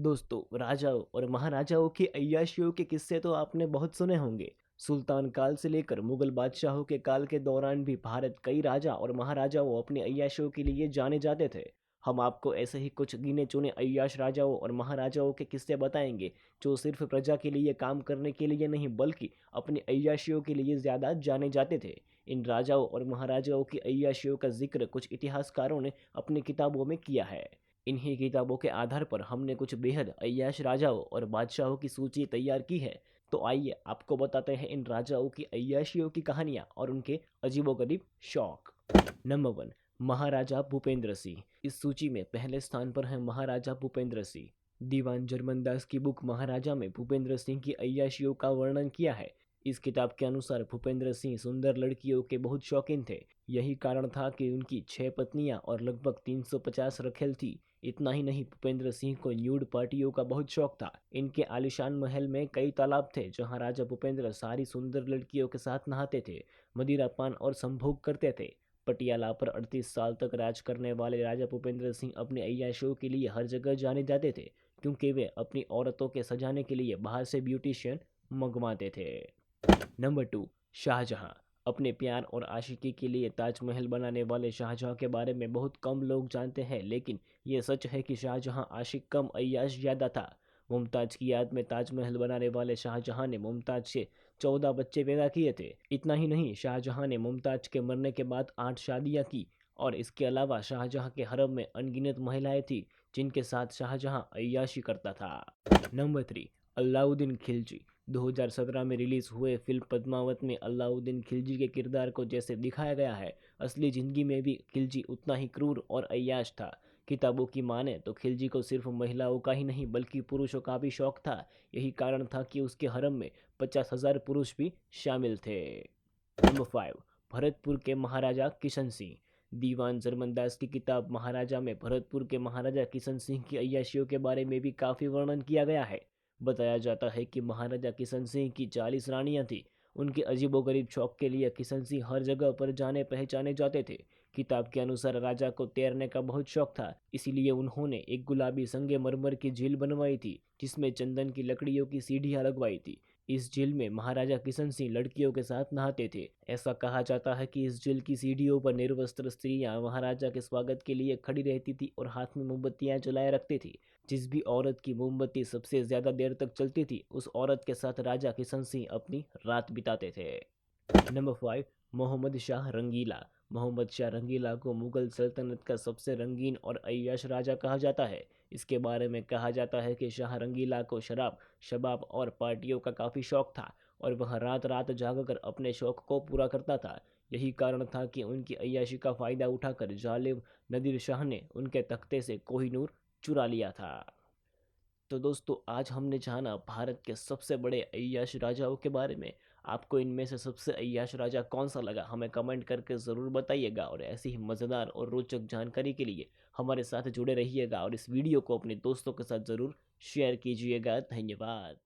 दोस्तों, राजाओं और महाराजाओं की अय्याशियों के किस्से तो आपने बहुत सुने होंगे। सुल्तान काल से लेकर मुगल बादशाहों के काल के दौरान भी भारत कई राजा और महाराजाओं अपनी अय्याशियों के लिए जाने जाते थे। हम आपको ऐसे ही कुछ गिने चुने अय्याश राजाओं और महाराजाओं के किस्से बताएंगे, जो सिर्फ प्रजा के लिए काम करने के लिए नहीं बल्कि अपनी अय्याशियों के लिए ज़्यादा जाने जाते थे। इन राजाओं और महाराजाओं की अय्याशियों का जिक्र कुछ इतिहासकारों ने अपनी किताबों में किया है। इन्हीं किताबों के आधार पर हमने कुछ बेहद अय्याश राजाओं और बादशाहों की सूची तैयार की है। तो आइए आपको बताते हैं इन राजाओं की अय्याशियों की कहानियां और उनके अजीबोगरीब शौक। नंबर 1, महाराजा भूपेंद्र सिंह। इस सूची में पहले स्थान पर है महाराजा भूपेंद्र सिंह। दीवान जरमनदास की बुक महाराजा में भूपेंद्र सिंह की अय्याशियों का वर्णन किया है। इस किताब के अनुसार भूपेंद्र सिंह सुंदर लड़कियों के बहुत शौकीन थे। यही कारण था कि उनकी 6 पत्नियां और लगभग 350 रखेल थी। इतना ही नहीं, भूपेंद्र सिंह को न्यूड पार्टियों का बहुत शौक था। इनके आलीशान महल में कई तालाब थे जहां राजा भूपेंद्र सारी सुंदर लड़कियों के साथ नहाते थे, मदिरापान और संभोग करते थे। पटियाला पर 38 साल तक राज करने वाले राजा भूपेंद्र सिंह अपने अय्याशों के लिए हर जगह जाने जाते थे, क्योंकि वे अपनी औरतों के सजाने के लिए बाहर से ब्यूटिशियन मंगवाते थे। नंबर 2, शाहजहां। अपने प्यार और आशिकी के लिए ताजमहल बनाने वाले शाहजहां के बारे में बहुत कम लोग जानते हैं, लेकिन ये सच है कि शाहजहां आशिक कम अय्याश ज़्यादा था। मुमताज की याद में ताजमहल बनाने वाले शाहजहां ने मुमताज से 14 बच्चे पैदा किए थे। इतना ही नहीं, शाहजहां ने मुमताज के मरने के बाद 8 शादियां की और इसके अलावा शाहजहां के हरम में अनगिनत महिलाएं थीं जिनके साथ शाहजहां अय्याशी करता था। नंबर 3, अलाउद्दीन खिलजी। 2017 में रिलीज हुए फिल्म पद्मावत में अलाउद्दीन खिलजी के किरदार को जैसे दिखाया गया है, असली जिंदगी में भी खिलजी उतना ही क्रूर और अय्याश था। किताबों की माने तो खिलजी को सिर्फ महिलाओं का ही नहीं बल्कि पुरुषों का भी शौक था। यही कारण था कि उसके हरम में 50,000 पुरुष भी शामिल थे। नंबर 5, भरतपुर के महाराजा किशन सिंह। दीवान जरमनदास की किताब महाराजा में भरतपुर के महाराजा किशन सिंह की अय्याशियों के बारे में भी काफ़ी वर्णन किया गया है। बताया जाता है कि महाराजा किशन सिंह की 40 रानियां थीं। उनके अजीबोगरीब शौक के लिए किशन सिंह हर जगह पर जाने पहचाने जाते थे। किताब के अनुसार राजा को तैरने का बहुत शौक था, इसीलिए उन्होंने एक गुलाबी संगमरमर की झील बनवाई थी जिसमें चंदन की लकड़ियों की सीढ़ियां लगवाई थी। इस झील में महाराजा किशन सिंह लड़कियों के साथ नहाते थे। ऐसा कहा जाता है कि इस झील की सीढ़ियों पर निर्वस्त्र स्त्रियां महाराजा के स्वागत के लिए खड़ी रहती थी और हाथ में मोमबत्तियां जलाए रखती थी। जिस भी औरत की मोमबत्ती सबसे ज्यादा देर तक चलती थी, उस औरत के साथ राजा किशन सिंह अपनी रात बिताते थे। नंबर 5, मोहम्मद शाह रंगीला। मोहम्मद शाह रंगीला को मुगल सल्तनत का सबसे रंगीन और अय्याश राजा कहा जाता है। इसके बारे में कहा जाता है कि शाह रंगीला को शराब, शबाब और पार्टियों का काफ़ी शौक था और वह रात रात जागकर अपने शौक को पूरा करता था। यही कारण था कि उनकी अय्याशी का फ़ायदा उठाकर जालिम नदीर शाह ने उनके तख्ते से कोहिनूर चुरा लिया था। तो दोस्तों, आज हमने जाना भारत के सबसे बड़े अय्याश राजाओं के बारे में। आपको इनमें से सबसे अय्याश राजा कौन सा लगा, हमें कमेंट करके ज़रूर बताइएगा। और ऐसी ही मज़ेदार और रोचक जानकारी के लिए हमारे साथ जुड़े रहिएगा और इस वीडियो को अपने दोस्तों के साथ ज़रूर शेयर कीजिएगा। धन्यवाद।